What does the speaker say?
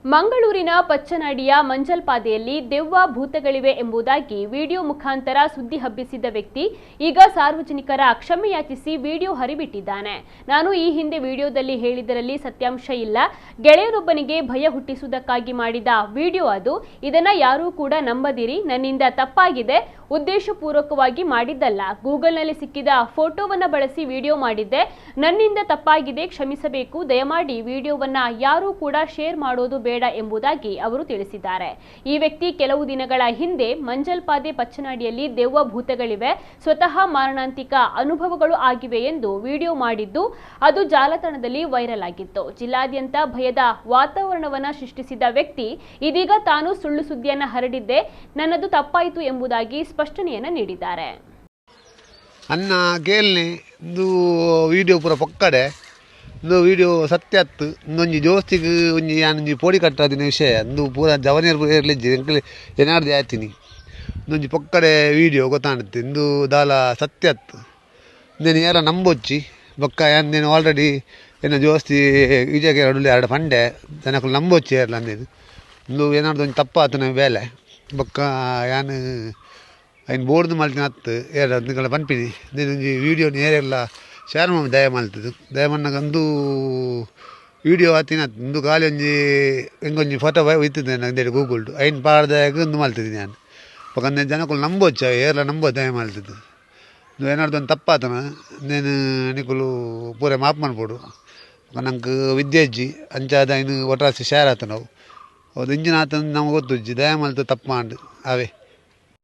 ಮಂಗಳೂರಿನ ಪಚ್ಚನಾಡಿಯ ಮಂಜಲ್ಪಾದೆಯಲ್ಲಿ ದೆವ್ವ ಭೂತಗಳಿವೆ ಎಂಬುದಾಗಿ ವಿಡಿಯೋ ಮುಖಾಂತರ ಸುದ್ದಿ ಹಬ್ಬಿಸಿದ್ದ ವ್ಯಕ್ತಿ ಈಗ ಸಾರ್ವಜನಿಕರ ಕ್ಷಮೆಯಾಚಿಸಿ ವಿಡಿಯೋ ಹರಿಬಿಟ್ಟಿದ್ದಾನೆ. ನಾನು ಈ ಹಿಂದೆ ವಿಡಿಯೋದಲ್ಲಿ ಹೇಳಿದರಲ್ಲಿ ಸತ್ಯಾಂಶ ಇಲ್ಲ. ಗೆಳೆಯರೊಬ್ಬನಿಗೆ ಭಯ ಹುಟ್ಟಿಸುವುದಕ್ಕಾಗಿ ಮಾಡಿದ ವಿಡಿಯೋ ಅದು. ಇದನ್ನ ಯಾರೂ ಕೂಡ ನಂಬದಿರಿ. ನನ್ನಿಂದ ತಪ್ಪಾಗಿದೆ. ಉದ್ದೇಶಪೂರ್ವಕವಾಗಿ ಮಾಡಿದ್ದಲ್ಲ. ಗೂಗಲ್ನಲ್ಲಿ ಸಿಕ್ಕಿದ ಫೋಟೋವನ್ನ ಬಳಸಿ ವಿಡಿಯೋ ಮಾಡಿದ್ದೆ. ನನ್ನಿಂದ ತಪ್ಪಾಗಿದೆ, ಕ್ಷಮಿಸಬೇಕು. ದಯಮಾಡಿ ವಿಡಿಯೋವನ್ನ ಯಾರೂ ಕೂಡ ಶೇರ್ ಮಾಡೋದು ಬೇಡ ಎಂಬುದಾಗಿ ಅವರು ತಿಳಿಸಿದ್ದಾರೆ. ಈ ವ್ಯಕ್ತಿ ಕೆಲವು ದಿನಗಳ ಹಿಂದೆ ಮಂಜಲ್ಪಾದೆ ಪಚ್ಚನಾಡಿಯಲ್ಲಿ ದೆವ್ವ ಭೂತಗಳಿವೆ, ಸ್ವತಃ ಮಾರಣಾಂತಿಕ ಅನುಭವಗಳು ಆಗಿವೆ ಎಂದು ವಿಡಿಯೋ ಮಾಡಿದ್ದು ಅದು ಜಾಲತಾಣದಲ್ಲಿ ವೈರಲ್ ಆಗಿತ್ತು. ಜಿಲ್ಲಾದ್ಯಂತ ಭಯದ ವಾತಾವರಣವನ್ನ ಸೃಷ್ಟಿಸಿದ ವ್ಯಕ್ತಿ ಇದೀಗ ತಾನು ಸುಳ್ಳು ಸುದ್ದಿಯನ್ನ ಹರಡಿದ್ದೆ, ನನ್ನದು ತಪ್ಪಾಯಿತು ಎಂಬುದಾಗಿ ಸ್ಪಷ್ಟನೆಯನ್ನ ನೀಡಿದ್ದಾರೆ. ಅನ್ನ ಕೇಳ್ನೆ ವಿಡಿಯೋ ಪೂರ ಪೊಕ್ಕಡೆ ವಿಡಿಯೋ ಸತ್ಯ ಹತ್ತು ಒಂಜಿ ದೋಸ್ತಿಗೆ ಒಂಜಿ ನಾನು ಪೋಡಿ ಕಟ್ಟದಿನ ವಿಷಯ ಅಂದು ಪೂರ ಜವನಿಯರು ಇರಲಿಜ್ಜಿ ಏನಾರ್ದು ಆಯ್ತೀನಿ ಒಂಜಿ ಪೊಕ್ಕಡೆ ವಿಡಿಯೋ ಗೊತ್ತಾಣುತ್ತೆ ಇಂದು ದಾಲ ಸತ್ಯ ಹತ್ತು నేను ಯಾರ ನಂಬೊಚ್ಚಿ ಬೊಕ್ಕ నేను ಆಲ್ರೆಡಿ ಏನ ದೋಸ್ತಿ ಈಜಾಗೆ ಎರಡು ಪಂಡೆ ಜನಕ್ಕೂ ನಂಬೊಚ್ಚಿ ಇರಲ್ಲ ಅಂದೇನು ಇಂದು ಏನಾರ್ದು ಒಂಜಿ ತಪ್ಪಾತು ನಾವು ಬೇಲೆ ಬೊಕ್ಕ ಯಾನು ಐನು ಬೋರ್ದು ಮಲ್ತಿನ ಹತ್ತು ನಿಗಳ ಪನ್ಪಿನಿ నేను ಒಂಜಿ ವಿಡಿಯೋ ನೇರೆಲ್ಲ ಶೇರ್ ಮಾಡಿ ದಯ ಮಾಡ್ತದೆ ದಯಮನ್ನಾಗ ಅಂದು ವಿಡಿಯೋ ಆತಿನ ಇಂದು ಖಾಲಿ ಒಂಜಿ ಹೆಂಗೊಂಜಿ ಫೋಟೋ ಒಯ್ತಿದ್ದೆ ನಂದೇಳಿ ಗೂಗಲ್ಡು ಐನು ಪಾಡ್ದಾಗ ಒಂದು ಮಾಡ್ತಿದ್ದೆ ನಾನು ಯಾಕಂದ್ರೆ ಜನಕ್ಕೂ ನಂಬೋಚ್ಚ ಏರ್ಲ ನಂಬೋದು ದಯ ಮಾಡ್ತಿದ್ದು ಏನಾರ್ದು ಒಂದು ತಪ್ಪಾತನ నేను ನಿಕ್ಕಲು ಪೂರ ಮಾಪ್ ಮಾಡ್ಬೋಡು ನಂಗೆ ವಿದ್ಯೆ ಇಜ್ಜಿ ಅಂಚಾದ ಇನ್ನು ಒಟ್ರಾಸಿ ಶೇರ್ ಆತ ನಾವು ಅದು ಇಂಜಿನ ಆತ ನಮ್ಗೆ ಗೊತ್ತುಜ್ಜಿ ದಯ ಮಾಡ್ತು ತಪ್ಪು ಮಾಡಿ ಅವೇ